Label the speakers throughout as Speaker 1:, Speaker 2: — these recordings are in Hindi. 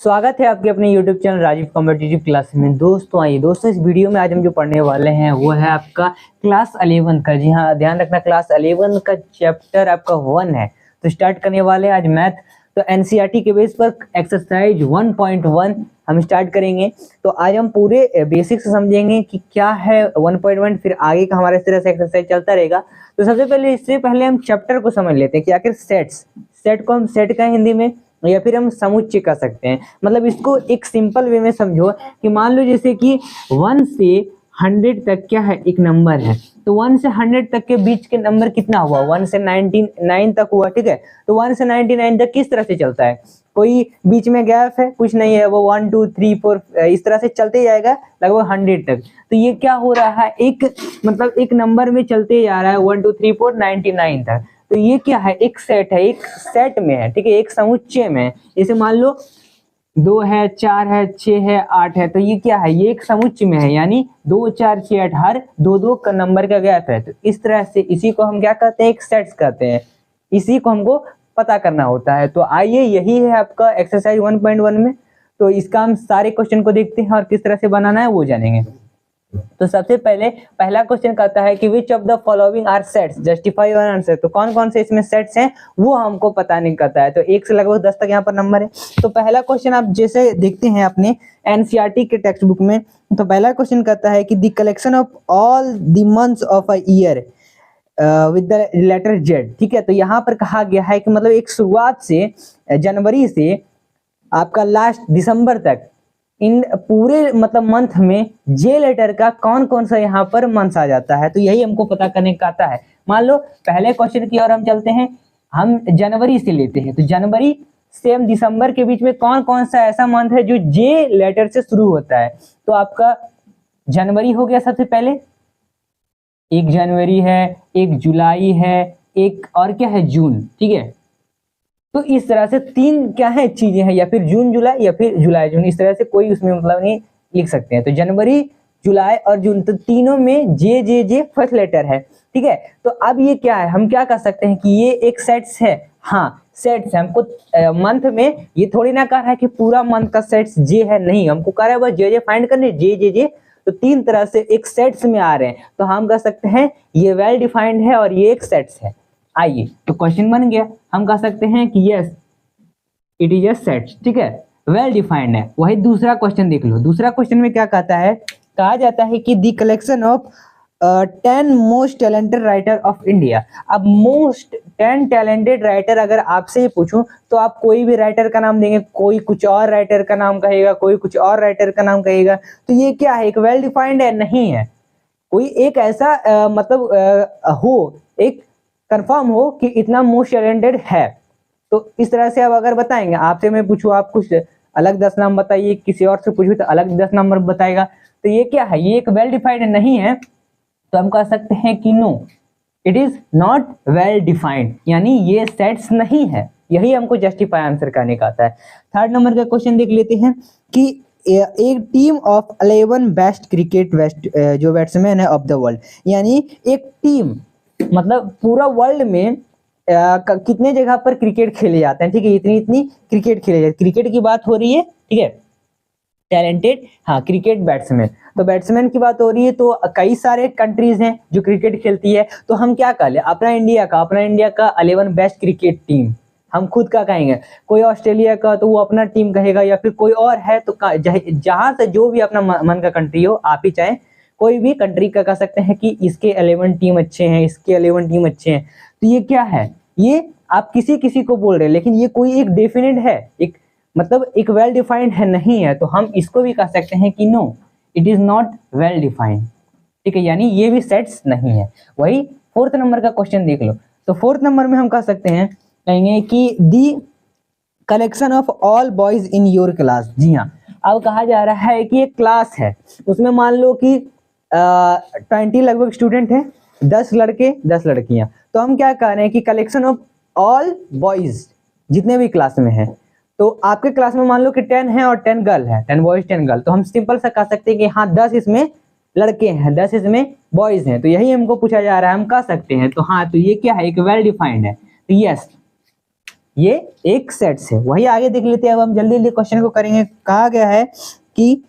Speaker 1: स्वागत है आपके अपने YouTube channel Rajeev competitive class में। दोस्तों आइए दोस्तों, इस वीडियो में आज हम जो पढ़ने वाले हैं वो है आपका क्लास 11 का। जी हाँ, ध्यान रखना, क्लास 11 का चैप्टर आपका 1 है। तो स्टार्ट करने वाले हैं आज मैथ। तो एनसीईआरटी के बेस पर एक्सरसाइज 1.1 हम स्टार्ट करेंगे। तो आज हम पूरे बेसिक्स समझेंगे कि क्या है 1.1, फिर आगे का हमारा इस तरह से एक्सरसाइज चलता रहेगा। तो सबसे पहले इससे पहले हम चैप्टर को समझ लेते हैं कि आखिर सेट को हम सेट का हिंदी में या फिर हम समुच्चय कह सकते हैं। मतलब इसको एक सिंपल वे में समझो कि मान लो जैसे कि 1 से 100 तक क्या है, एक नंबर है। तो 1 से 100 तक के बीच के नंबर कितना हुआ? 1 से 99 तक हुआ, ठीक है। तो 1 से 99 तक किस तरह से चलता है? कोई बीच में गैप है? कुछ नहीं है, वो 1 2 3 4 इस तरह से चलते जाएगा लगभग 100 तक। तो ये क्या हो रहा है, एक मतलब एक नंबर में चलते जा रहा है 1 2 3 4 99 तक। तो ये क्या है, एक सेट है, एक सेट में है, ठीक है, एक समुच्चय में है। जैसे मान लो 2 है, 4 है, 6 है, 8 है। तो ये क्या है, ये एक समुच्चय में है, यानी 2 4 6 8 हर 2 का नंबर का गैप है। तो इस तरह से इसी को हम क्या कहते हैं, एक सेट्स कहते हैं। इसी को हमको पता करना होता है। तो आइए, यही है आपका एक्सरसाइज 1.1 में। तो इसका हम सारे क्वेश्चन को देखते हैं और किस तरह से बनाना है वो जानेंगे। तो सबसे पहले पहला क्वेश्चन कहता है कि which of the following are sets, justify your answer. तो कौन कौन से इसमें सेट्स हैं वो हमको पता नहीं करता है। तो 1 से लगभग 10 तक यहाँ पर नंबर है। तो पहला क्वेश्चन आप जैसे देखते हैं अपने एनसीईआरटी के टेक्स्ट बुक में, तो पहला क्वेश्चन कहता है कि the collection of all the months of a year with the letter Z, ठीक है। तो यहाँ पर कहा गया है कि मतलब एक शुरुआत से जनवरी से आपका लास्ट दिसंबर तक इन पूरे मतलब मंथ में जे लेटर का कौन कौन सा यहाँ पर मंथ आ जाता है। तो यही हमको पता करने का आता है। मान लो पहले क्वेश्चन की ओर हम चलते हैं, हम जनवरी से लेते हैं। तो जनवरी से हम दिसंबर के बीच में कौन कौन सा ऐसा मंथ है जो जे लेटर से शुरू होता है। तो आपका जनवरी हो गया सबसे पहले, 1 जनवरी है, 1 जुलाई है, एक और क्या है, जून, ठीक है। तो इस तरह से 3 क्या है चीजें हैं, या फिर जून जुलाई या फिर जुलाई जून, इस तरह से कोई उसमें मतलब नहीं लिख सकते हैं। तो जनवरी, जुलाई और जून, तो तीनों में जे जे जे फर्स्ट लेटर है, ठीक है। तो अब ये क्या है, हम क्या कर सकते हैं कि ये एक सेट्स है। हाँ, सेट्स है। हमको मंथ में ये थोड़ी ना कहा है कि पूरा मंथ का सेट्स जे है, नहीं, हमको कह रहा है बस जे जे फाइंड करने, जे जे जे। तो 3 तरह से एक सेट्स में आ रहे हैं। तो हम कह सकते हैं ये वेल डिफाइंड है और ये एक सेट्स है। आइए, तो क्वेश्चन बन गया, हम कह सकते हैं कि yes it is a set, ठीक है, वेल डिफाइंड है। वही दूसरा क्वेश्चन देख लो। दूसरा क्वेश्चन में क्या कहता है, कहा जाता है कि the collection of 10 most talented writer of India. अब मोस्ट 10 टैलेंटेड राइटर अगर आपसे ही पूछूं तो आप कोई भी राइटर का नाम देंगे, कोई कुछ और राइटर का नाम कहेगा, कोई कुछ और राइटर का नाम कहेगा। तो ये क्या है, एक वेल डिफाइंड है, नहीं है। कोई एक ऐसा हो, एक कंफर्म हो कि इतना मोस्ट टैलेंटेड है। तो इस तरह से अब अगर बताएंगे, आपसे मैं पूछूं आप कुछ अलग 10 नाम बताइए, किसी और से पूछूं तो अलग 10 नंबर बताएगा। तो ये क्या है, ये एक वेल डिफाइंड नहीं है। तो हम कह सकते हैं कि no, it is not well defined, यानी ये सेट्स नहीं है। यही हमको जस्टिफाई आंसर करने का आता है। थर्ड नंबर का क्वेश्चन देख लेते हैं कि एक टीम ऑफ 11 बेस्ट क्रिकेट जो बैट्समैन है ऑफ द वर्ल्ड, यानी एक टीम मतलब पूरा वर्ल्ड में कितने जगह पर क्रिकेट खेले जाते हैं, ठीक है, इतनी इतनी क्रिकेट खेले जाते, क्रिकेट की बात हो रही है, ठीक है, टैलेंटेड, हाँ, क्रिकेट बैट्समैन। तो बैट्समैन की बात हो रही है, तो कई सारे कंट्रीज हैं जो क्रिकेट खेलती है। तो हम क्या कह ले, अपना इंडिया का 11 बेस्ट क्रिकेट टीम हम खुद का कहेंगे। कोई ऑस्ट्रेलिया का तो वो अपना टीम कहेगा, या फिर कोई और है तो जहां से जो भी अपना मन का कंट्री हो, आप ही चाहे कोई भी कंट्री का कह सकते हैं कि इसके 11 टीम अच्छे हैं, इसके 11 टीम अच्छे हैं। तो ये क्या है, ये आप किसी किसी को बोल रहे हैं, लेकिन ये कोई एक डेफिनेट है, एक मतलब एक वेल डिफाइंड है, नहीं है। तो हम इसको भी कह सकते हैं कि no, it is not well defined, ठीक है, यानी ये भी सेट्स नहीं है। वही 4th नंबर का क्वेश्चन देख लो। तो 4th नंबर में हम कह सकते हैं, कहेंगे कि the collection of all boys in your class. जी हाँ, अब कहा जा रहा है कि एक क्लास है, उसमें मान लो कि 20 लगभग स्टूडेंट हैं, 10 लड़के 10 लड़कियां। तो हम क्या कह रहे हैं कि कलेक्शन ऑफ ऑल बॉयज, जितने भी क्लास में हैं। तो आपके क्लास में मान लो कि 10 है और 10 गर्ल है, 10 बॉयज 10 गर्ल। तो हम सिंपल सा कह सकते हैं कि हाँ 10 इसमें लड़के हैं, 10 इसमें बॉयज हैं। तो यही हमको पूछा जा रहा है, हम कह सकते हैं। तो हाँ, तो ये क्या है, एक वेल डिफाइंड है। तो यस, ये एक सेट है। वही आगे देख लेते हैं। अब हम जल्दी जल्दी क्वेश्चन को करेंगे। कहा गया है कि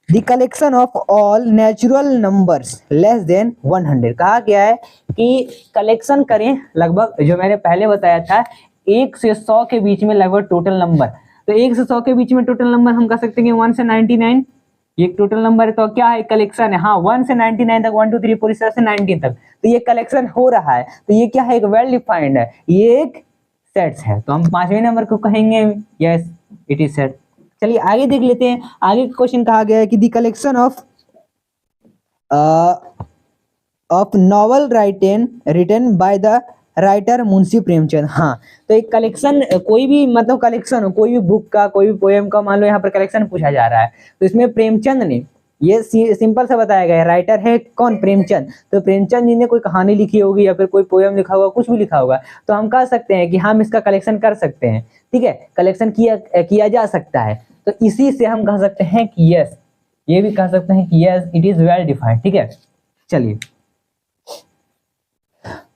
Speaker 1: the collection of all natural numbers less than 100। कहा गया है कि कलेक्शन करें लगभग, जो मैंने पहले बताया था, 1 से 100 के बीच में लगभग टोटल नंबर। तो 1 से 100 के बीच में टोटल नंबर हम कह सकते हैं 1 से 99, ये टोटल नंबर है। तो क्या है, कलेक्शन है। हाँ, 1 से 99 तक, 1 2 3 4 इस तरह से 19 तक, तो ये कलेक्शन हो रहा है। तो ये क्या है, एक वेल डिफाइंड है, ये एक सेट्स है। तो हम 5वें नंबर को कहेंगे यस इट इज सेट। चलिए आगे देख लेते हैं। आगे क्वेश्चन कहा गया है कि the collection of novel written by the writer Munshi Premchand. हाँ, तो एक कलेक्शन, कोई भी मतलब कलेक्शन हो, कोई भी बुक का, कोई भी पोएम का, मान लो यहाँ पर कलेक्शन पूछा जा रहा है, तो इसमें प्रेमचंद ने, ये सिंपल सा बताया गया है, राइटर है कौन, प्रेमचंद। तो प्रेमचंद जी ने कोई कहानी लिखी होगी या फिर कोई पोएम लिखा होगा, कुछ भी लिखा होगा, तो हम कह सकते हैं कि हम इसका कलेक्शन कर सकते हैं। ठीक है, कलेक्शन किया जा सकता है। तो इसी से हम कह सकते हैं कि यस, ये भी कह सकते हैं कि yes it is well defined. ठीक है, चलिए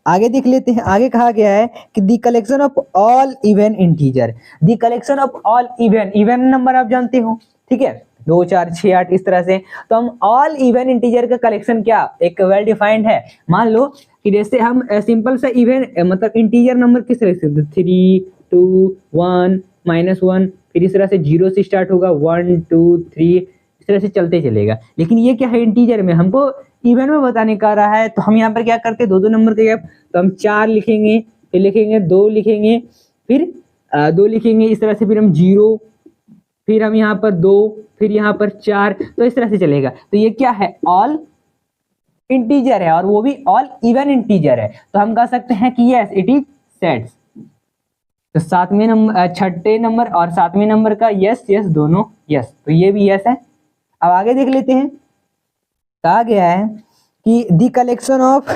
Speaker 1: आगे देख लेते हैं। आगे कहा गया है कि the collection of all even integer, the collection of all even number आप जानते हो। ठीक है, 2 4 6 8 इस तरह से। तो हम ऑल इवन इंटीजर का कलेक्शन क्या एक वेल डिफाइंड है। मान लो कि जैसे हम सिंपल सा इवन मतलब इंटीजर नंबर किस तरह से, 3 2 1 -1, फिर इस तरह से 0 से स्टार्ट होगा, 1 2 3 इस तरह से चलते चलेगा। लेकिन ये क्या है, इंटीजर में हमको इवन में बताने का रहा है। तो हम यहाँ पर क्या करते हैं, 2 2 नंबर के गैप, तो हम 4 लिखेंगे, फिर लिखेंगे 2 लिखेंगे, फिर 2 लिखेंगे इस तरह से, फिर हम 0, फिर हम यहाँ पर 2, फिर यहाँ पर 4, तो इस तरह से चलेगा। तो ये क्या है, ऑल इंटीजर है, और वो भी ऑल इवन इंटीजर है। तो हम कह सकते हैं कि यस इट इज सेट्स। तो 7वें नंबर, 6ठे नंबर और 7वें नंबर का यस यस दोनों यस, तो ये भी यस है। अब आगे देख लेते हैं। कहा गया है कि the collection of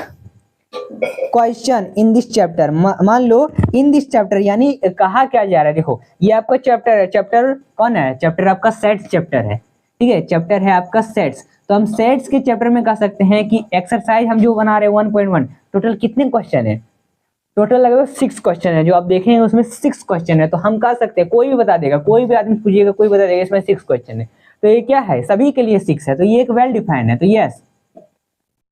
Speaker 1: question in this chapter, मान लो इन दिस चैप्टर, यानी कहा क्या जा रहा है, देखो ये आपका चैप्टर है। चैप्टर कौन है, चैप्टर आपका सेट्स चैप्टर है। ठीक है, चैप्टर है आपका सेट्स। तो हम सेट्स के चैप्टर में कह सकते हैं कि एक्सरसाइज हम जो बना रहे हैं 1.1, टोटल कितने क्वेश्चन है, टोटल लगभग 6 क्वेश्चन है। जो आप देखेंगे उसमें 6 क्वेश्चन है। तो हम कह सकते हैं, कोई भी बता देगा, कोई भी आदमी पूछिएगा, कोई बता देगा इसमें 6 क्वेश्चन है। तो ये क्या है, सभी के लिए 6 है। तो ये एक वेल डिफाइंड है। तो यस,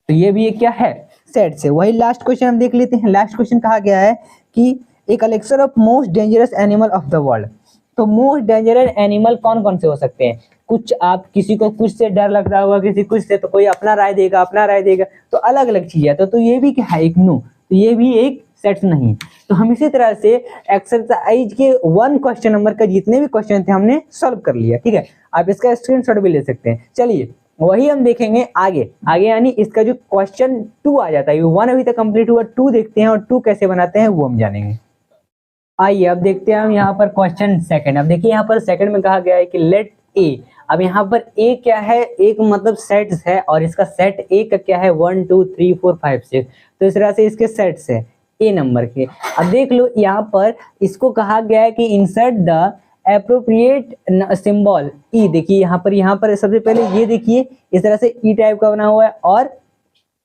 Speaker 1: तो ये भी एक क्या है, सेट से। वही लास्ट क्वेश्चन हम देख लेते हैं। लास्ट क्वेश्चन कहा गया है कि a collection of most dangerous animal of the world. तो मोस्ट डेंजरस एनिमल कौन कौन से हो सकते हैं, कुछ आप किसी को कुछ से डर लगता होगा, किसी कुछ से, तो कोई अपना राय देगा, तो अलग अलग चीज है। तो ये भी क्या है, एक नो, तो ये भी एक सेट्स नहीं। तो हम इसी तरह से एक्सरसाइज के 1 क्वेश्चन नंबर का जितने भी क्वेश्चन थे हमने सॉल्व कर लिया। ठीक है, आप इसका स्क्रीनशॉट भी ले सकते हैं। चलिए वही हम देखेंगे आगे आगे, यानी इसका जो क्वेश्चन 2 आ जाता है, 1 अभी तक कंप्लीट हुआ, 2 देखते हैं, और 2 कैसे बनाते हैं वो हम जानेंगे। आइए अब देखते हैं हम यहाँ पर क्वेश्चन सेकंड। अब देखिए यहाँ पर सेकंड में कहा गया है कि लेट ए। अब यहाँ पर ए क्या है, एक मतलब सेट्स है, और इसका सेट ए का क्या है, 1 2 3 4 5 6, तो इस तरह से इसके सेट्स है ए नंबर के। अब देख लो यहाँ पर इसको कहा गया है कि इंसर्ट द एप्रोप्रिएट सिंबल ई। देखिए यहाँ पर सबसे पहले ये देखिए इस तरह से ई टाइप का बना हुआ है, और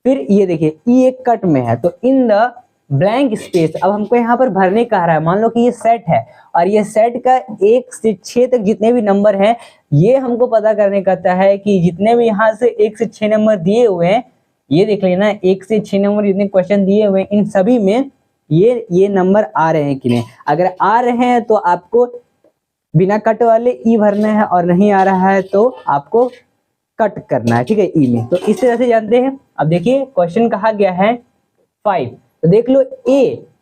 Speaker 1: फिर ये देखिए ई एक कट में है। तो इन द ब्लैंक स्पेस, अब हमको यहाँ पर भरने का रहा है। मान लो कि ये सेट है, और ये सेट का 1 से 6 तक जितने भी नंबर हैं, ये हमको पता करने का है कि जितने भी यहाँ से 1 से 6 नंबर दिए हुए हैं, ये देख लेना 1 से 6 नंबर जितने क्वेश्चन दिए हुए हैं, इन सभी में ये नंबर आ रहे हैं कि नहीं। अगर आ रहे हैं तो आपको बिना कट वाले ई भरना है, और नहीं आ रहा है तो आपको कट करना है। ठीक है, ई में। तो इस तरह से जानते हैं। अब देखिए क्वेश्चन कहा गया है 5, तो देख लो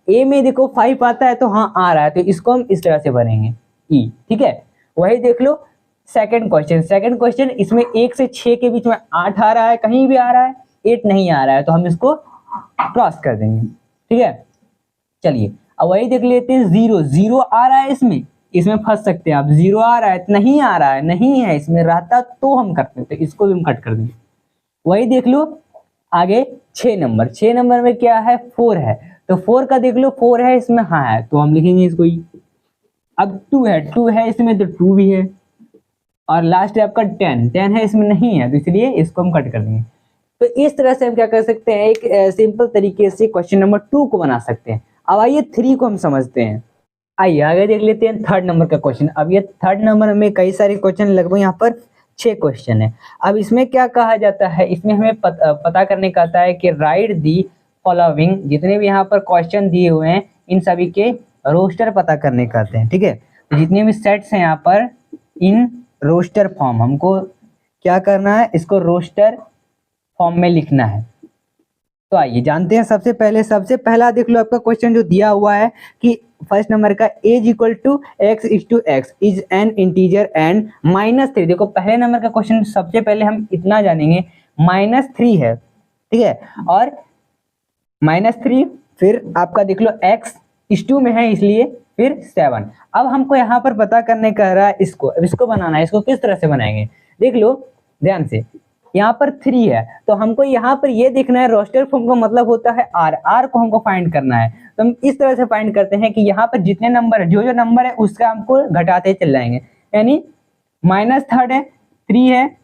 Speaker 1: ए में देखो 5 आता है, तो हाँ आ रहा है, तो इसको हम इस तरह से भरेंगे ई। ठीक है, वही देख लो सेकंड क्वेश्चन, इसमें 1 से 6 के बीच में 8 आ रहा है, कहीं भी आ रहा है, 8 नहीं आ रहा है, तो हम इसको क्रॉस कर देंगे। ठीक है, चलिए अब वही देख लेते हैं, 0 आ रहा है, इसमें फंस सकते हैं आप। 0 आ रहा है, नहीं आ रहा है, नहीं है, इसमें रहता तो हम करते थे, इसको भी हम कट कर देंगे। वही देख लो आगे 6 नंबर में क्या है, 4 है, तो 4 का देख लो 4 है इसमें, हाँ है, तो हम लिखेंगे इसको ही। अब 2 है इसमें, तो 2 भी है, और लास्ट है आपका 10 है इसमें, नहीं है, तो इसलिए इसको हम कट कर देंगे। तो इस तरह से हम क्या कर सकते हैं, एक सिंपल तरीके से क्वेश्चन नंबर 2 को बना सकते हैं। अब आइए 3 को हम समझते हैं। आइए आगे देख लेते हैं थर्ड नंबर का क्वेश्चन। अब ये थर्ड नंबर में कई सारे क्वेश्चन, लगभग यहाँ पर 6 क्वेश्चन है। अब इसमें क्या कहा जाता है, इसमें हमें पता करने का आता है कि राइट दी फॉलोइंग, जितने भी यहाँ पर क्वेश्चन दिए हुए हैं इन सभी के रोस्टर पता करने का आते हैं। ठीक है, तो जितने भी सेट्स हैं यहाँ पर इन रोस्टर फॉर्म, हमको क्या करना है, इसको रोस्टर फॉर्म में लिखना है। तो आइए जानते हैं। सबसे पहला देख लो आपका क्वेश्चन जो दिया हुआ है कि फर्स्ट नंबर का as equal to x is to x is an integer and -3। देखो पहले नंबर का क्वेश्चन, सबसे पहले हम इतना जानेंगे -3 है। ठीक है, और -3 फिर आपका देख लो x इज टू में है इसलिए फिर 7। अब हमको यहाँ पर पता करने का रहा है इसको बनाना है। इसको किस तरह से बनाएंगे, देख लो ध्यान से। यहाँ पर 3 है तो हमको यहाँ पर ये देखना है, रोस्टर फॉर्म का मतलब होता है r को हमको फाइंड करना है। तो हम इस तरह से फाइंड करते हैं कि यहाँ पर जितने नंबर है, जो नंबर है उसका हमको घटाते चल जाएंगे। यानी -3 है, 3 है,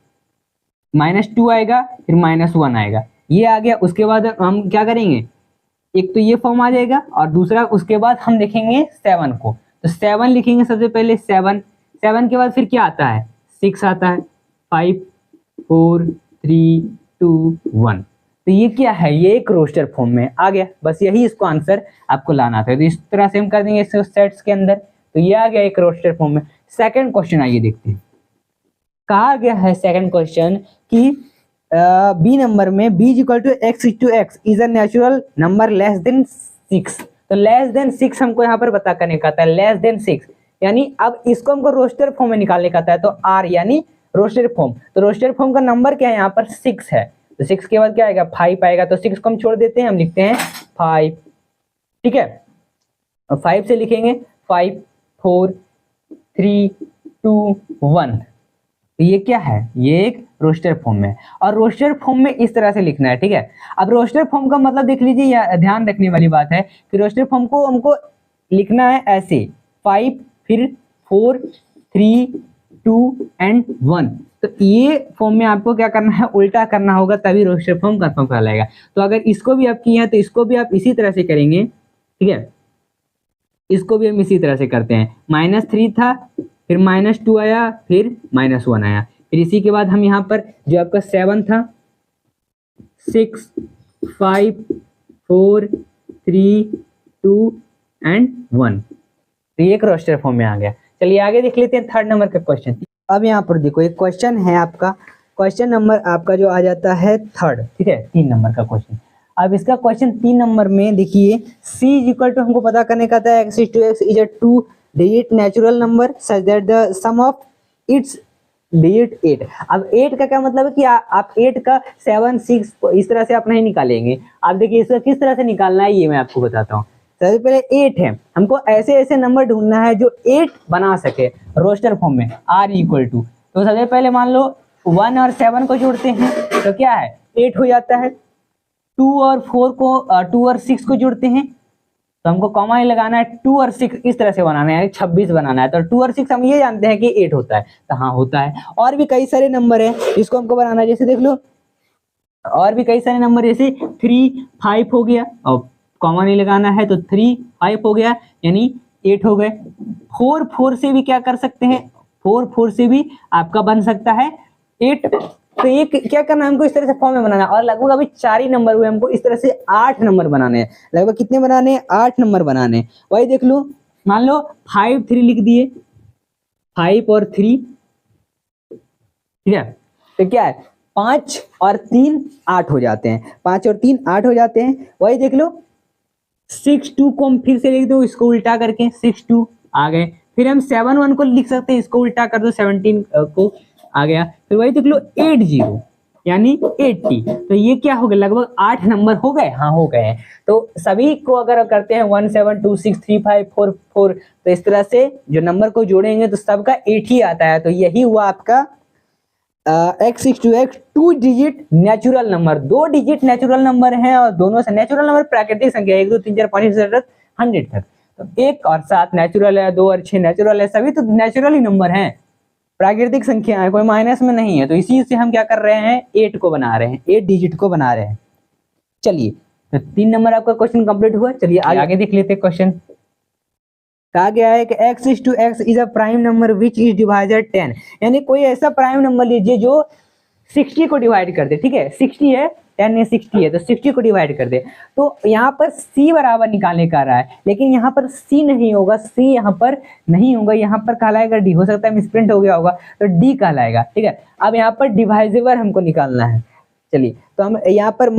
Speaker 1: -2 आएगा, फिर -1 आएगा, ये आ गया। उसके बाद हम क्या करेंगे, एक तो ये फॉर्म आ जाएगा और दूसरा उसके बाद हम देखेंगे 7 को। तो 7 लिखेंगे सबसे पहले, 7 के बाद फिर क्या आता है, 6 आता है, 5 4 3 2 1। तो ये क्या है, ये एक रोस्टर फॉर्म में आ गया। बस यही इसको आंसर आपको लाना था। तो इस तरह से हम कर देंगे इसको सेट्स के अंदर। तो ये आ गया एक रोस्टर फॉर्म में। सेकंड क्वेश्चन आइए देखते हैं। कहा गया है सेकंड क्वेश्चन कि बी नंबर में b equal to x to x is a natural number less than 6। तो लेस देन 6 हमको यहाँ पर पता करने का था, लेस देन 6। यानी अब इसको हमको रोस्टर फॉर्म में निकालने का था। तो r यानी रोस्टर फॉर्म, तो रोस्टर फॉर्म का नंबर क्या है, यहाँ पर 6 है। तो 6 के बाद क्या आएगा, 5 आएगा। तो 6 को हम छोड़ देते हैं, हम लिखते हैं 5। ठीक है, 5 से लिखेंगे 5 4 3 2 1। तो ये क्या है, ये एक रोस्टर फॉर्म में, और रोस्टर फॉर्म में इस तरह से लिखना है। ठीक है, अब रोस्टर फॉर्म का मतलब देख लीजिए, या ध्यान रखने वाली बात है कि रोस्टर फॉर्म को हमको लिखना है ऐसे, 5 फिर 4 3 2 एंड 1। तो ये फॉर्म में आपको क्या करना है, उल्टा करना होगा, तभी रोस्टर फॉर्म कंफर्म कहलाएगा। तो अगर इसको भी आप किए हैं तो इसको भी आप इसी तरह से करेंगे। ठीक है, इसको भी हम इसी तरह से करते हैं। -3 था, फिर -2 आया, फिर -1 आया, फिर इसी के बाद हम यहाँ पर जो आपका 7 था, 6 5 4 3 2 एंड 1। तो ये एक रोस्टर फॉर्म में आ गया। चलिए आगे देख लेते हैं थर्ड नंबर का क्वेश्चन। अब यहाँ पर देखो एक क्वेश्चन है आपका, क्वेश्चन नंबर आपका जो आ जाता है थर्ड। ठीक है, 3 नंबर का क्वेश्चन। अब इसका क्वेश्चन 3 नंबर में देखिए, c इज इक्वल टू हमको पता करने का था x to x is a 2 digit natural number such that the sum of its digit 8। अब 8 का क्या मतलब है कि आप 8 का 7 6 इस तरह से आप नहीं निकालेंगे। आप देखिए इसका किस तरह से निकालना है, ये मैं आपको बताता हूँ। सबसे पहले 8 है, हमको ऐसे ऐसे नंबर ढूंढना है जो 8 बना सके रोस्टर फॉर्म में, r इक्वल टू। तो सबसे पहले मान लो 1 और 7 को जोड़ते हैं तो क्या है, 8 हो जाता है। 2 और 4 को 2 और 6 को जोड़ते हैं तो हमको कॉमा ही लगाना है। 2 और 6 इस तरह से बनाना है, 26 बनाना है। तो 2 और 6 हम ये जानते हैं कि 8 होता है। तो हाँ होता है। और भी कई सारे नंबर है जिसको हमको बनाना है, जैसे देख लो और भी कई सारे नंबर, जैसे 3 5 हो गया और कॉमा नहीं लगाना है तो 3 5 हो गया, यानी 8 हो गए। 4 से भी क्या कर सकते हैं, 4 से भी आपका बन सकता है 8। तो ये क्या करना है, हमको इस तरह से फॉर्म में बनाना है। और लगभग अभी 4 ही नंबर हुए, हमको इस तरह से 8 नंबर बनाने हैं। लगभग कितने बनाने हैं, 8 नंबर बनाने हैं। वही देख लो, मान लो 5 3 लिख दिए, 5 और 3। ठीक है, तो क्या है, 5 और 3 8 हो जाते हैं, 5 और 3 8 हो जाते हैं। वही देख लो 6 2 को हम फिर से लिख दो, इसको उल्टा करके 6 2 आ गए। फिर हम 7 1 को लिख सकते हैं, इसको उल्टा कर दो 17 को आ गया। फिर वही देख लो 8 0 यानी 80। तो ये क्या हो गया, लगभग 8 नंबर हो गए। हाँ हो गए हैं। तो सभी को अगर करते हैं 1 7 2 6 3 5 4 4, तो इस तरह से जो नंबर को जोड़ेंगे तो सबका 8 ही आता है। तो यही हुआ आपका x to x 2 digit natural number. 2 digit natural number हैं और दोनों से नेचुरल नंबर प्राकृतिक संख्या 1 2 3 4 5 6 7 100 तक। तो 1 और 7 नेचुरल है, 2 और 6 नेचुरल है, सभी तो नेचुरल ही नंबर हैं, प्राकृतिक संख्या है, कोई माइनस में नहीं है। तो इसी से हम क्या कर रहे हैं, 8 को बना रहे हैं, 8 डिजिट को बना रहे हैं। चलिए तो 3 नंबर आपका क्वेश्चन कंप्लीट हुआ। चलिए आगे देख लेते हैं क्वेश्चन। कहा गया है कि x/x is a prime number which is divided 10, यानी कोई ऐसा प्राइम नंबर लीजिए जो 60 को डिवाइड कर दे। ठीक है, 60 है, 10 में 60 है तो 60 को डिवाइड कर दे। तो यहाँ पर c बराबर निकालने का रहा है, लेकिन यहाँ पर c नहीं होगा, c यहाँ पर नहीं होगा, यहाँ पर कहलाएगा d। हो सकता है मिसप्रिंट हो गया होगा तो d कहलाएगा। ठीक है, अब यहाँ पर डिवाइजेबल हमको निकालना है। चलिए, तो हम यहाँ पर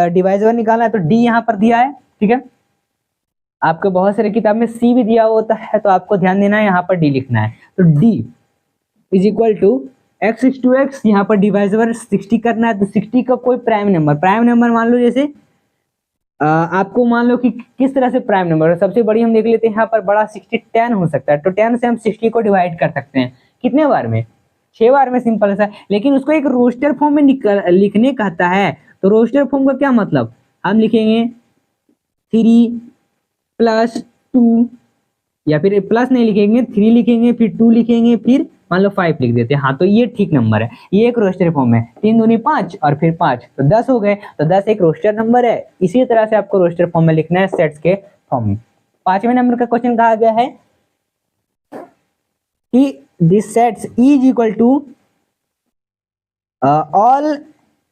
Speaker 1: डिवाइजेबल निकालना है तो d यहाँ पर दिया है। ठीक है, आपको बहुत सारे किताब में c भी दिया होता है तो आपको ध्यान देना है, यहाँ पर d लिखना है। तो d is equal to x/x, यहाँ पर डिवाइजेबल 60 करना है तो 60 का कोई प्राइम नंबर मान लो, जैसे आपको मान लो कि किस तरह से प्राइम नंबर है। सबसे बड़ी हम देख लेते हैं, यहाँ पर बड़ा 60 10 हो सकता है, तो 10 से हम 60 को डिवाइड कर सकते हैं। कितने बार में? 6 बार में, सिंपल सा। लेकिन उसको एक रोस्टर फॉर्म में लिखने कहता है, तो रोस्टर फॉर्म का क्या मतलब, हम लिखेंगे 3+2, या फिर प्लस नहीं लिखेंगे, 3 लिखेंगे, फिर 2 लिखेंगे, फिर मान लो 5 लिख देते हैं। हाँ, तो ये ठीक नंबर है, ये एक रोस्टर फॉर्म है। 3 दूनी 5 और फिर 5 तो 10 हो गए, तो 10 एक रोस्टर नंबर है। इसी तरह से आपको रोस्टर फॉर्म में लिखना है, सेट्स के फॉर्म में। 5वें नंबर का क्वेश्चन कहा गया है कि this sets is equal to all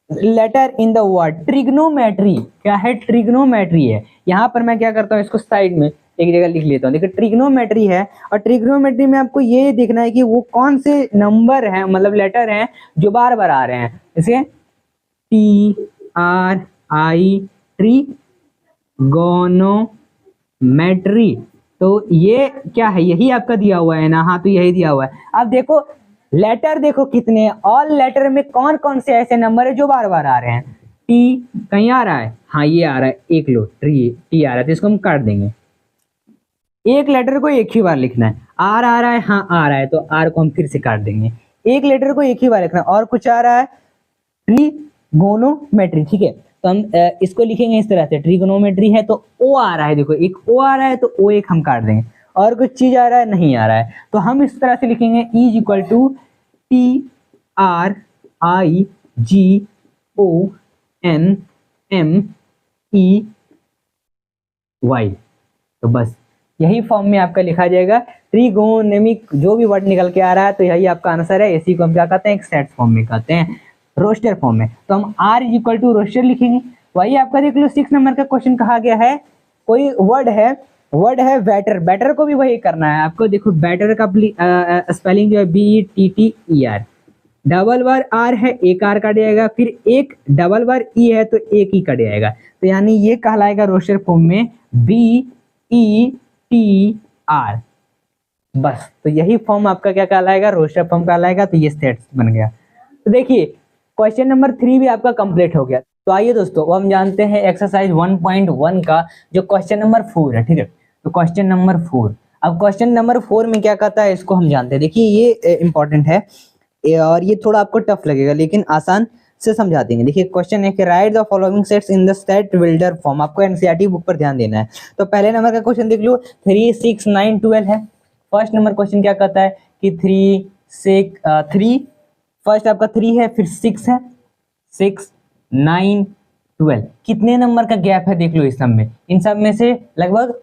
Speaker 1: letter in the word trigonometry. क्या है? ट्रिग्नोमेट्री है। यहाँ पर मैं क्या करता हूँ, इसको साइड में एक जगह लिख लेता हूँ। देखिए, ट्रिग्नोमेट्री है, और ट्रिग्नोमेट्री में आपको ये देखना है कि वो कौन से नंबर हैं, मतलब लेटर हैं जो बार बार आ रहे हैं। जैसे TRI, ट्रिगोनोमेट्री, तो ये क्या है? यही आपका दिया हुआ है ना? हाँ, तो यही दिया हुआ है। अब देखो लेटर, देखो कितने, ऑल लेटर में कौन कौन से ऐसे नंबर है जो बार बार आ रहे हैं। टी कहीं आ रहा है? हाँ, ये आ रहा है, एक लो, टी आ रहा है, तो इसको हम काट देंगे। एक लेटर को एक ही बार लिखना है। आर आ रहा है? हाँ, आ रहा है, तो आर को हम फिर से काट देंगे। एक लेटर को एक ही बार लिखना है। और कुछ आ रहा है? ट्रिगोनोमेट्री। ठीक है, तो हम इसको लिखेंगे इस तरह से, ट्रिगोनोमेट्री है तो ओ आ रहा है, देखो एक ओ आ रहा है तो ओ एक हम काट देंगे। और कुछ चीज आ रहा है? नहीं आ रहा है, तो हम इस तरह से लिखेंगे इज इक्वल टू TRIGONMEY। तो बस यही फॉर्म में आपका लिखा जाएगा। ट्रिगोनोमिक जो भी वर्ड निकल के आ रहा है तो यही आपका आंसर है। इसी को हम क्या कहते हैं? एक सेट फॉर्म में कहते हैं, रोस्टर फॉर्म में। तो हम R is equal to roster लिखेंगे। वही आपका देख लो 6 नंबर का क्वेश्चन कहा गया है, कोई वर्ड है बैटर। बैटर को भी वही करना है आपको। देखो बैटर का स्पेलिंग जो है BETTER। डबल बार आर है, एक आर कट जाएगा, फिर एक डबल बार ई है तो एक ही कट जाएगा, तो यानी ये कहलाएगा रोस्टर फॉर्म में BETR। बस, तो यही फॉर्म आपका क्या कहलाएगा? रोस्टर फॉर्म कहलाएगा। तो ये सेट्स बन गया। तो देखिए, क्वेश्चन नंबर 3 भी आपका कंप्लीट हो गया। तो आइए दोस्तों, अब हम जानते हैं एक्सरसाइज 1.1 का जो क्वेश्चन नंबर 4 है। ठीक है, तो क्वेश्चन नंबर 4, अब क्वेश्चन नंबर 4 में क्या कहता है इसको हम जानते हैं। देखिए, ये इंपॉर्टेंट है और ये थोड़ा आपको टफ लगेगा, लेकिन आसान से समझा देंगे। देखिए, क्वेश्चन है कि right the following sets in the set builder form. आपको एनसीईआरटी बुक पर ध्यान देना है। तो पहले नंबर का क्वेश्चन देख लो, 3 6 9 12 है। फर्स्ट नंबर क्वेश्चन क्या कहता है कि 3 फर्स्ट आपका 3 है, फिर 6 है, 6 9 12, कितने नंबर का गैप है देख लो इस सब में। इन सब में से लगभग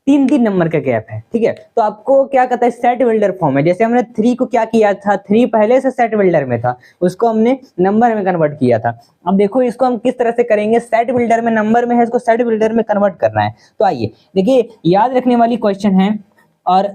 Speaker 1: 3 नंबर का गैप है। ठीक है, तो आपको क्या कहता है? सेट बिल्डर फॉर्म है। जैसे हमने 3 को क्या किया था, 3 पहले से सेट बिल्डर में था, उसको हमने नंबर में कन्वर्ट किया था। अब देखो इसको हम किस तरह से करेंगे, सेट बिल्डर में नंबर में है, इसको सेट बिल्डर में कन्वर्ट करना है। तो आइए देखिए, याद रखने वाली क्वेश्चन है और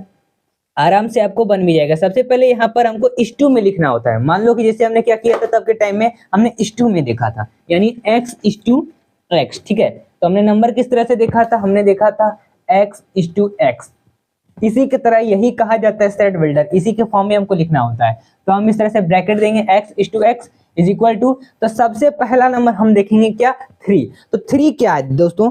Speaker 1: आराम से आपको बन भी जाएगा। सबसे पहले यहाँ पर हमको इस2 में लिखना होता है। मान लो कि जैसे हमने क्या किया था तब के टाइम में हमने इस2 में देखा था, यानी x/x। ठीक है, तो हमने नंबर किस तरह से देखा था? हमने देखा था x/x। इसी की तरह यही कहा जाता है सेट बिल्डर, इसी के फॉर्म में हमको लिखना होता है। तो हम इस तरह से ब्रैकेट देंगे x/x इज इक्वल टू, तो सबसे पहला नंबर हम देखेंगे क्या? 3। तो 3 क्या है दोस्तों?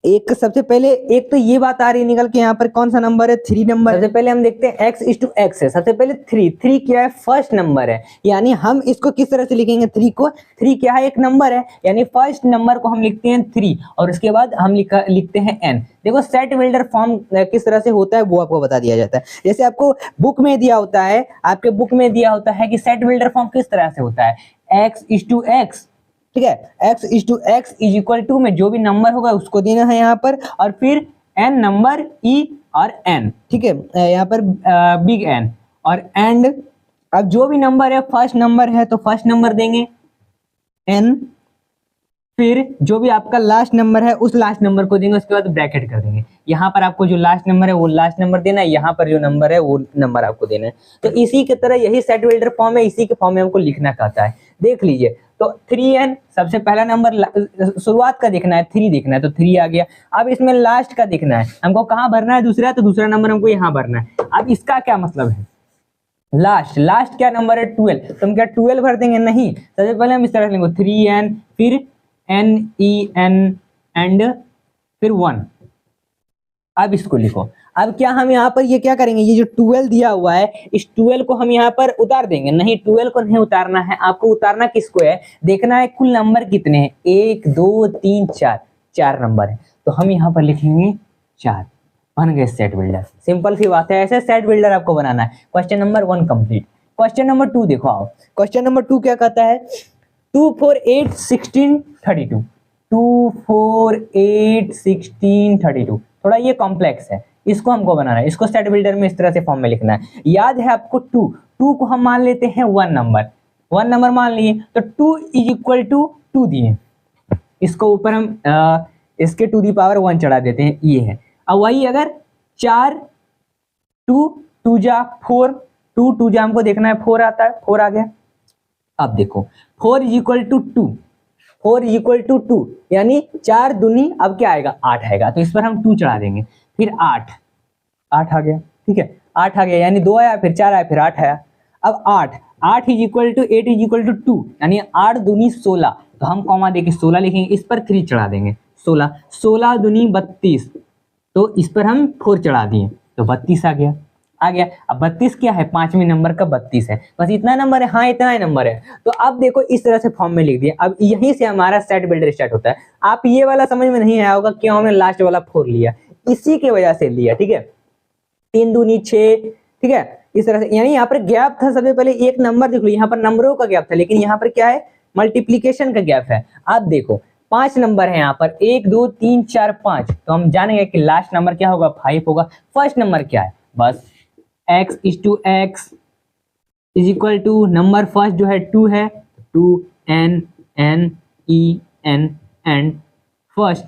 Speaker 1: एक सबसे पहले एक तो ये बात आ रही है निकल के, यहाँ पर कौन सा नंबर है? 3 नंबर। सबसे पहले हम देखते हैं x/x है, सबसे पहले 3 क्या है? फर्स्ट नंबर है, यानी हम इसको किस तरह से लिखेंगे? 3 को, 3 क्या है? एक नंबर है, यानी फर्स्ट नंबर को हम लिखते हैं 3 और उसके बाद हम लिखते हैं n। देखो, सेट बिल्डर फॉर्म किस तरह से होता है वो आपको बता दिया जाता है। जैसे आपको बुक में दिया होता है, आपके बुक में दिया होता है कि सेट बिल्डर फॉर्म किस तरह से होता है, x/x। ठीक है, x/x इज इक्वल टू में जो भी नंबर होगा उसको देना है यहाँ पर, और फिर एन नंबर ई और एन, ठीक है, यहाँ पर बिग एन और एंड, अब जो भी नंबर है फर्स्ट नंबर है तो फर्स्ट नंबर देंगे एन, फिर जो भी आपका लास्ट नंबर है उस लास्ट नंबर को देंगे, उसके बाद ब्रैकेट कर देंगे। यहाँ पर आपको जो लास्ट नंबर है वो लास्ट नंबर देना है, यहाँ पर जो नंबर है वो नंबर आपको देना है। तो इसी की तरह यही सेट बिल्डर फॉर्म है, इसी के फॉर्म में हमको लिखना कहता है। देख लीजिए, तो 3n सबसे पहला नंबर शुरुआत का देखना है, 3 देखना है तो 3 आ गया। अब इसमें लास्ट का देखना है, हमको कहाँ भरना है दूसरा, तो दूसरा नंबर हमको यहाँ भरना है। अब इसका क्या मतलब है, लास्ट क्या नंबर है 12, तो हम क्या 12 भर देंगे, नहीं, सबसे पहले हम इस तरह लिखेंगे 3n फिर NEN एंड फिर 1। अब इसको लिखो। अब क्या हम यहाँ पर ये क्या करेंगे, ये जो 12 दिया हुआ है इस 12 को हम यहाँ पर उतार देंगे, नहीं 12 को नहीं उतारना है, आपको उतारना किसको है, देखना है कुल नंबर कितने हैं, 1 2 3 4, 4 नंबर है, तो हम यहाँ पर लिखेंगे 4, बन गए सेट बिल्डर। सिंपल सी बात है, ऐसे सेट बिल्डर आपको बनाना है। Question number 1 complete. Question number 2 देखो आओ। क्वेश्चन नंबर 2 क्या कहता है, 2 4 8 16 32, 2 4 8 16 32, थोड़ा ये कॉम्प्लेक्स है, इसको हमको बनाना है, इसको सेट बिल्डर में इस तरह से फॉर्म में लिखना है। याद है आपको 2 को हम मान लेते हैं 1 नंबर मान लिए, तो 2 इज इक्वल टू 2 दिए, इसको ऊपर हम इसके टू दी पावर 1 चढ़ा देते हैं, ये है। अब वही अगर 4 2 2 जा 4, 2 2 जा हमको देखना है 4 आता है, 4 आ गया। अब देखो 4 is equal to 2, 4 is equal to 2, यानी 4 दूनी अब क्या आएगा 8 आएगा, तो इस पर हम 2 चढ़ा देंगे, फिर 8 आ गया, ठीक है 8 आ गया, यानी 2 आया फिर 4 आया फिर 8 आया। अब 8 is equal to 8 is equal to 2, यानी 8 दूनी 16, तो हम कॉमा देके 16 लिखेंगे, इस पर 3 चढ़ा देंगे, 16 दूनी 32, तो इस पर हम 4 चढ़ा दिए तो 32 आ गया। अब 32 क्या है, 5वें नंबर का 32 है, बस इतना नंबर है, हाँ इतना ही नंबर है। तो अब देखो इस तरह से फॉर्म में लिख दिया। अब यहीं से हमारा सेट बिल्डर स्टार्ट होता है। आप ये वाला समझ में नहीं आया होगा क्यों हमने लास्ट वाला 4 लिया, इसी की वजह से लिया, ठीक है। 3 दूनी 6, ठीक है, इस तरह से, यानी यहाँ पर गैप था, सबसे पहले एक नंबर देख लो, यहाँ पर नंबरों का गैप था, लेकिन यहाँ पर क्या है मल्टीप्लीकेशन का गैप है। अब देखो 5 नंबर है यहाँ पर, 1 2 3 4 5, तो हम जानेंगे कि लास्ट नंबर क्या होगा 5 होगा। फर्स्ट नंबर क्या है, बस x is to x is equal to number first जो है 2 है, 2 n n e n and first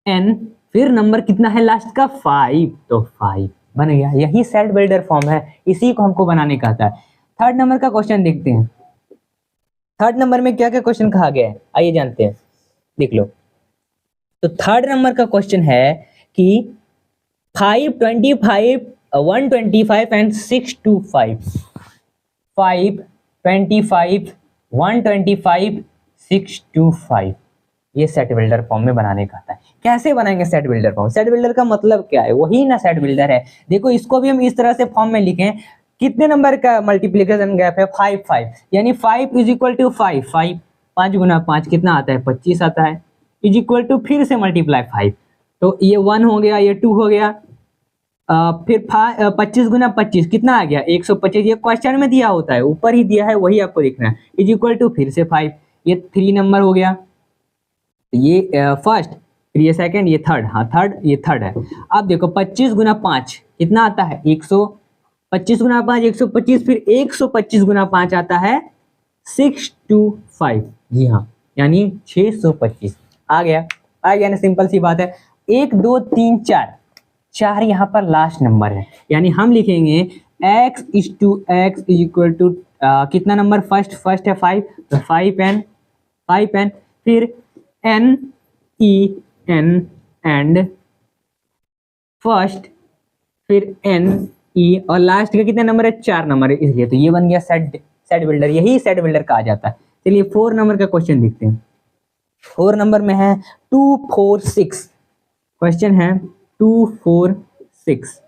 Speaker 1: n, फिर नंबर कितना है लास्ट का 5, तो 5 बन गया। यही सेट बिल्डर फॉर्म है, इसी को हमको बनाने का आता है। थर्ड नंबर का क्वेश्चन देखते हैं। थर्ड नंबर में क्या क्या क्वेश्चन कहा गया है, आइए जानते हैं, देख लो। तो थर्ड नंबर का क्वेश्चन है कि 5 25 125 एंड 625, 5 25 125 625, ये सेट बिल्डर फॉर्म में बनाने का आता है। कैसे बनाएंगे set builder form, set builder का मतलब क्या है, वही ना सेट बिल्डर है। देखो इसको भी हम इस तरह से फॉर्म में लिखें, कितने नंबर का मल्टीप्लीकेशन गैप है 5 5, यानी 5 इज इक्वल टू 5 5, 5 गुना 5 कितना आता है 25 आता है, इज इक्वल टू फिर से मल्टीप्लाई 5, तो ये 1 हो गया, ये 2 हो गया, फिर 25 गुना 25 कितना आ गया 125, ये क्वेश्चन में दिया होता है, ऊपर ही दिया है वही आपको देखना है, इज इक्वल टू फिर से 5, ये 3 नंबर हो गया, ये फर्स्ट, फिर ये सेकंड, ये थर्ड, हाँ थर्ड, ये थर्ड है। अब देखो 25 गुना 5 कितना आता है 125 गुना 5 125, फिर 125 गुना 5 आता है 625, जी हाँ, यानी 625 आ गया ना, सिंपल सी बात है। 1 2 3 4 यहाँ पर लास्ट नंबर है, यानी हम लिखेंगे x is to x is equal to कितना नंबर फर्स्ट है 5, तो 5 n, फिर n e n and first, फिर n e और लास्ट का कितने नंबर है 4 नंबर है, इसलिए तो ये बन गया सेट बिल्डर, यही सेट बिल्डर कहा जाता है। चलिए 4 नंबर का क्वेश्चन देखते हैं। 4 नंबर में है 2 4 6, क्वेश्चन है 2 4 6,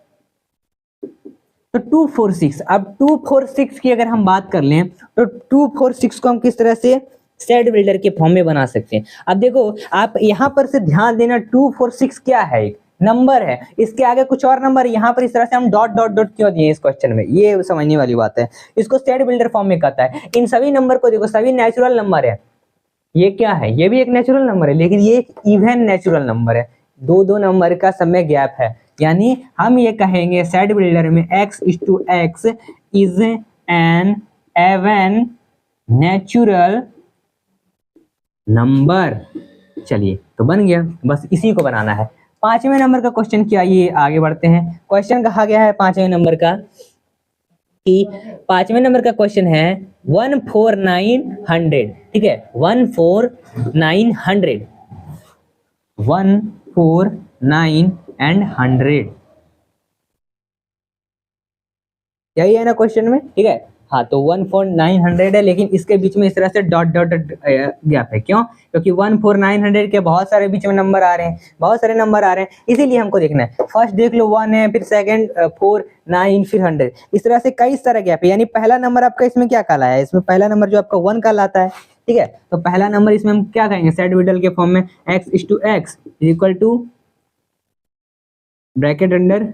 Speaker 1: तो 2 4 6, अब 2 4 6 की अगर हम बात कर लें तो 2 4 6 को हम किस तरह से सेट बिल्डर के फॉर्म में बना सकते हैं। अब देखो आप यहाँ पर से ध्यान देना, 2 4 6 क्या है, एक नंबर है, इसके आगे कुछ और नंबर, यहाँ पर इस तरह से हम डॉट डॉट डॉट क्यों दिए इस क्वेश्चन में, ये समझने वाली बात है। इसको सेट बिल्डर फॉर्म में कहता है। इन सभी नंबर को देखो, सभी नेचुरल नंबर है, ये क्या है, ये भी एक नेचुरल नंबर है, लेकिन ये एक इवन नेचुरल नंबर है, दो दो नंबर का समय गैप है, यानी हम ये कहेंगे सेट बिल्डर में x/x is an even natural number. चलिए तो बन गया, बस इसी को बनाना है। 5वें नंबर का क्वेश्चन क्या, ये आगे बढ़ते हैं। क्वेश्चन कहा गया है 5वें नंबर का कि 5वें नंबर का क्वेश्चन है 14900, ठीक है, 14900 149 एंड 100, यही है ना क्वेश्चन में, ठीक है। हाँ तो 14900 है, लेकिन इसके बीच में इस तरह से डॉट डॉट गैप है, क्यों? क्योंकि 14900 के बहुत सारे बीच में नंबर आ रहे हैं, बहुत सारे नंबर आ रहे हैं, इसीलिए हमको देखना है। फर्स्ट देख लो 1 है, फिर सेकंड 4 9 फिर 100, इस तरह से कई सारा गैप है। यानी पहला नंबर आपका इसमें क्या कहलाया है, इसमें पहला नंबर जो आपका 1 कहलाता है, ठीक है। तो पहला नंबर इसमें हम क्या कहेंगे, सेट बिल्डर के फॉर्म में x/x equal to bracket under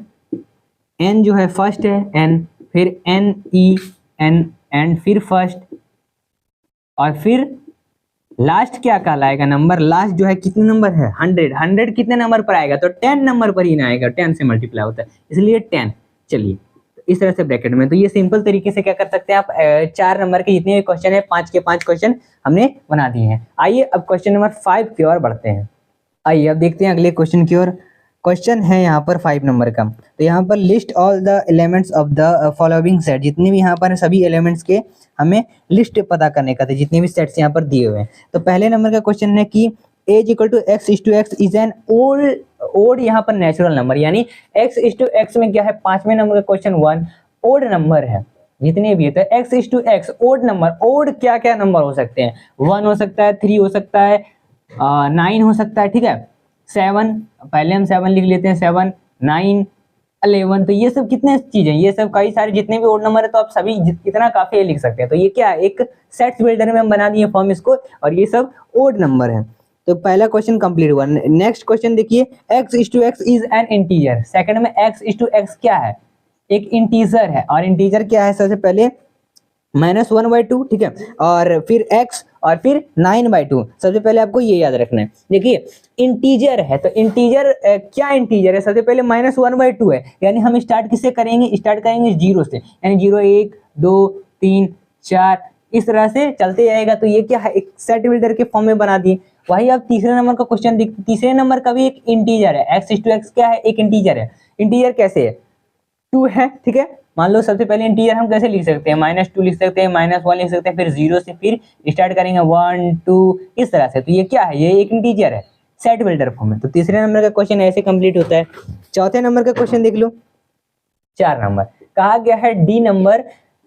Speaker 1: n जो है फर्स्ट है n, फिर NEN एंड फिर फर्स्ट, और फिर लास्ट क्या कहलाएगा नंबर, लास्ट जो है कितने नंबर है 100 कितने नंबर पर आएगा, तो 10 नंबर पर ही ना आएगा, 10 से मल्टीप्लाई होता है, इसलिए 10। चलिए इस तरह से ब्रैकेट में, तो ये सिंपल तरीके से क्या कर सकते हैं आप, 4 नंबर के जितने भी क्वेश्चन है 5 के 5 क्वेश्चन हमने बना दिए हैं। आइए अब क्वेश्चन नंबर 5 की ओर बढ़ते हैं। आइए अब देखते हैं अगले क्वेश्चन की ओर। क्वेश्चन है यहाँ पर 5 नंबर का, तो यहाँ पर list all the elements of the following set, जितने भी यहाँ पर सभी एलिमेंट्स के हमें लिस्ट पता करने का था, जितने भी सेट्स यहाँ पर दिए हुए हैं। तो पहले नंबर का क्वेश्चन है कि as equal to x/x is an odd यहाँ पर नेचुरल नंबर, यानी x/x में क्या है, 5वें नंबर का क्वेश्चन 1 ओड नंबर है, जितने भी है। तो x/x ओड नंबर, ओड क्या क्या नंबर हो सकते हैं, 1 हो सकता है, 3 हो सकता है, 9 हो सकता है, ठीक है, 7, पहले हम 7 लिख लेते हैं, 7 9 11, तो ये सब कितने चीजें, ये सब कई सारे जितने भी ओड नंबर है, तो आप सभी इतना काफी है लिख सकते हैं। तो ये क्या है, एक सेट्स बिल्डर में हम बना दिए फॉर्म इसको, और ये सब ओड नंबर है। तो पहला क्वेश्चन कंप्लीट हुआ। नेक्स्ट क्वेश्चन देखिए, x/x is an integer. Second में x/x क्या है, एक इंटीजर है, और इंटीजर क्या है, सबसे पहले -1/2, ठीक है, और फिर x और फिर 9/2। सबसे पहले आपको ये याद रखना है। देखिए इंटीजर है, तो इंटीजर क्या इंटीजर है, सबसे पहले -1/2 है, यानी हम स्टार्ट किससे करेंगे, स्टार्ट करेंगे 0 से, यानी 0 1 2 3 4 इस तरह से चलते जाएगा। तो ये क्या है, एक सेट बिल्डर के फॉर्म में बना दिए। वही अब तीसरे नंबर का क्वेश्चन देखते, तीसरे नंबर का भी एक इंटीजर है, x/x क्या है, एक इंटीजर है। इंटीजर कैसे है, 2 है, ठीक है। मान लो सबसे पहले इंटीजर हम कैसे लिख सकते हैं, -2 लिख सकते हैं, -1 लिख सकते हैं, फिर 0 से फिर स्टार्ट करेंगे 1 2 इस तरह से। तो ये क्या है, ये एक इंटीजर है सेट बिल्डर फॉर्म में। तो तीसरे नंबर का क्वेश्चन ऐसे कंप्लीट होता है। चौथे नंबर का क्वेश्चन देख लो, 4 नंबर कहा गया है डी नंबर,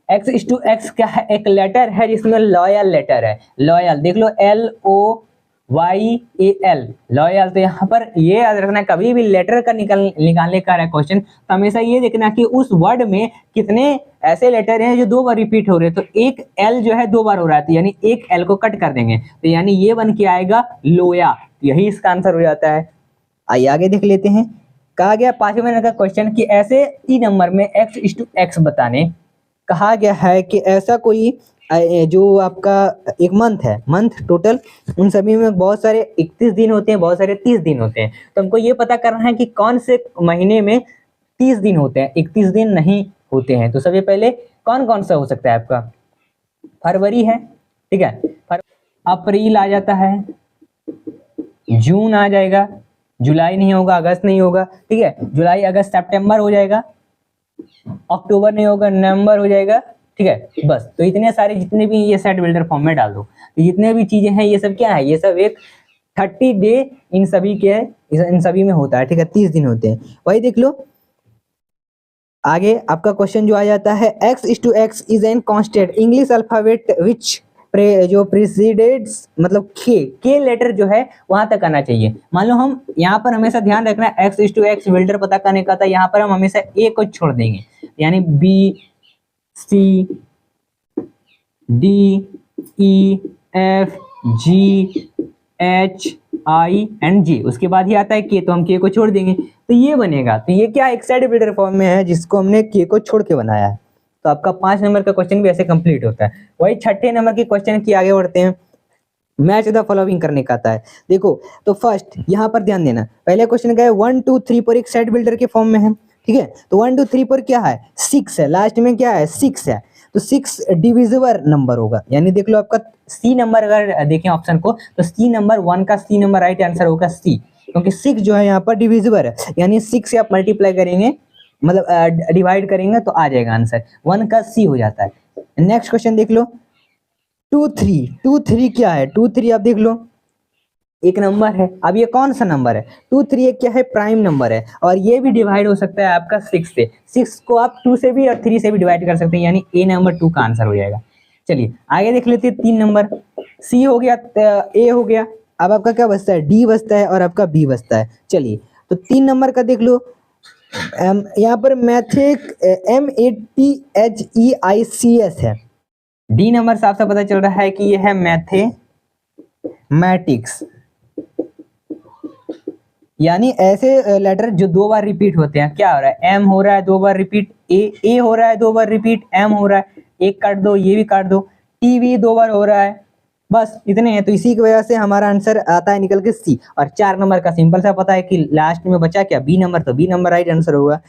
Speaker 1: x/x क्या है, एक लेटर है जिसमें लॉयल लेटर है, लॉयल देख लो LOYAL लॉयल। तो यहाँ पर ये याद रखना, कभी भी लेटर का निकालने का है क्वेश्चन, तो हमेशा ये देखना कि उस वर्ड में कितने ऐसे लेटर हैं जो 2 बार रिपीट हो रहे हैं। तो एक L जो है 2 बार हो रहा है, तो यानी एक L को कट कर देंगे, तो यानी ये बन के आएगा लोया, यही इसका आंसर हो जाता है। आइए आगे देख लेते हैं। कहा गया 5वें नंबर का क्वेश्चन कि ऐसे ई नंबर में x/x बताने। कहा गया है कि ऐसा कोई जो आपका एक मंथ है, मंथ टोटल उन सभी में बहुत सारे 31 दिन होते हैं, बहुत सारे 30 दिन होते हैं। तो हमको ये पता करना है कि कौन से महीने में 30 दिन होते हैं, 31 दिन नहीं होते हैं। तो सबसे पहले कौन कौन सा हो सकता है आपका, फरवरी है, ठीक है, अप्रैल आ जाता है, जून आ जाएगा, जुलाई नहीं होगा, अगस्त नहीं होगा, ठीक है, जुलाई अगस्त सितंबर हो जाएगा, अक्टूबर नहीं होगा, नवंबर हो जाएगा, ठीक है, बस। तो इतने सारे जितने भी ये सेट बिल्डर फॉर्म में डाल दो, तो जितने भी चीजें हैं ये सब क्या है, ये सब एक 30 डे इन सभी के, इन सभी में होता है, ठीक है, 30 दिन होते हैं। वही देख लो आगे आपका क्वेश्चन जो आ जाता है, x/x is an constant English alphabet which जो प्रीसीडेड्स, मतलब के लेटर जो है वहां तक आना चाहिए। मान लो हम यहाँ पर हमेशा ध्यान रखना है, x/x बिल्डर पता करने का था, यहाँ पर हम हमेशा ए को छोड़ देंगे, यानी BCDEFGHI एंड G, उसके बाद ही आता है के, तो हम के को छोड़ देंगे, तो ये बनेगा। तो ये क्या एक सेट बिल्डर फॉर्म में है जिसको हमने के को छोड़ के बनाया है। तो आपका 5 नंबर का क्वेश्चन भी ऐसे कंप्लीट होता है। वही 6ठे नंबर के क्वेश्चन की आगे बढ़ते हैं। मैच द फॉलोइंग करने का आता है। देखो तो फर्स्ट यहाँ पर ध्यान देना, पहले क्वेश्चन का है 1 2 3 4 एक सेट बिल्डर के फॉर्म में है, ठीक है। तो 1 2 3 4 क्या है 6 है, लास्ट में क्या है 6 है, तो 6 डिविजिबल नंबर होगा। यानी देख लो आपका सी नंबर, अगर देखें ऑप्शन को तो सी नंबर 1 का सी नंबर राइट आंसर होगा सी, क्योंकि 6 जो है यहाँ पर डिविजिबल है, यानी 6 से आप मल्टीप्लाई करेंगे मतलब डिवाइड करेंगे तो आ जाएगा आंसर, 1 का सी हो जाता है। नेक्स्ट क्वेश्चन देख लो 2 3 क्या है 2 3 आप देख लो एक नंबर है। अब ये कौन सा नंबर है 2 3 एक क्या है प्राइम नंबर है, और ये भी डिवाइड हो सकता है आपका 6 से, 6 को आप 2 से भी और 3 से भी डिवाइड कर सकते हैं, यानी ए नंबर 2 का आंसर हो जाएगा। चलिए आगे देख लेते हैं 3 नंबर, सी हो गया, ए हो गया, अब आपका क्या बचता है डी बचता है और आपका बी बचता है। चलिए तो 3 नंबर का देख लो, यहाँ पर मैथिक MATHEICS है। डी नंबर साफ साफ पता चल रहा है कि यह है मैथमेटिक्स, यानी ऐसे लेटर जो 2 बार रिपीट होते हैं। क्या हो रहा है एम हो रहा है 2 बार रिपीट, ए हो रहा है 2 बार रिपीट, एम हो रहा है, एक काट दो ये भी काट दो, टी भी 2 बार हो रहा है, बस इतने हैं। तो इसी की वजह से हमारा आंसर आता है निकल के सी। और 4 नंबर का सिंपल सा पता है कि लास्ट में बचा क्या बी नंबर, तो बी नंबर राइट आंसर होगा,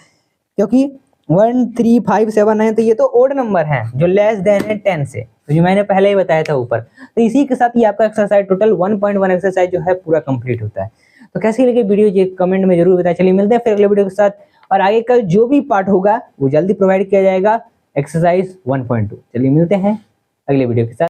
Speaker 1: क्योंकि 1 3 5 7 है तो ये तो ओड नंबर है जो लेस देन है 10 से, तो जो मैंने पहले ही बताया था ऊपर। तो इसी के साथ ये आपका एक्सरसाइज टोटल 1.1 एक्सरसाइज जो है पूरा कंप्लीट होता है। तो कैसी लगी वीडियो ये कमेंट में जरूर बताएं। चलिए मिलते हैं फिर अगले वीडियो के साथ, और आगे का जो भी पार्ट होगा वो जल्दी प्रोवाइड किया जाएगा एक्सरसाइज 1.2। चलिए मिलते हैं अगले वीडियो के साथ।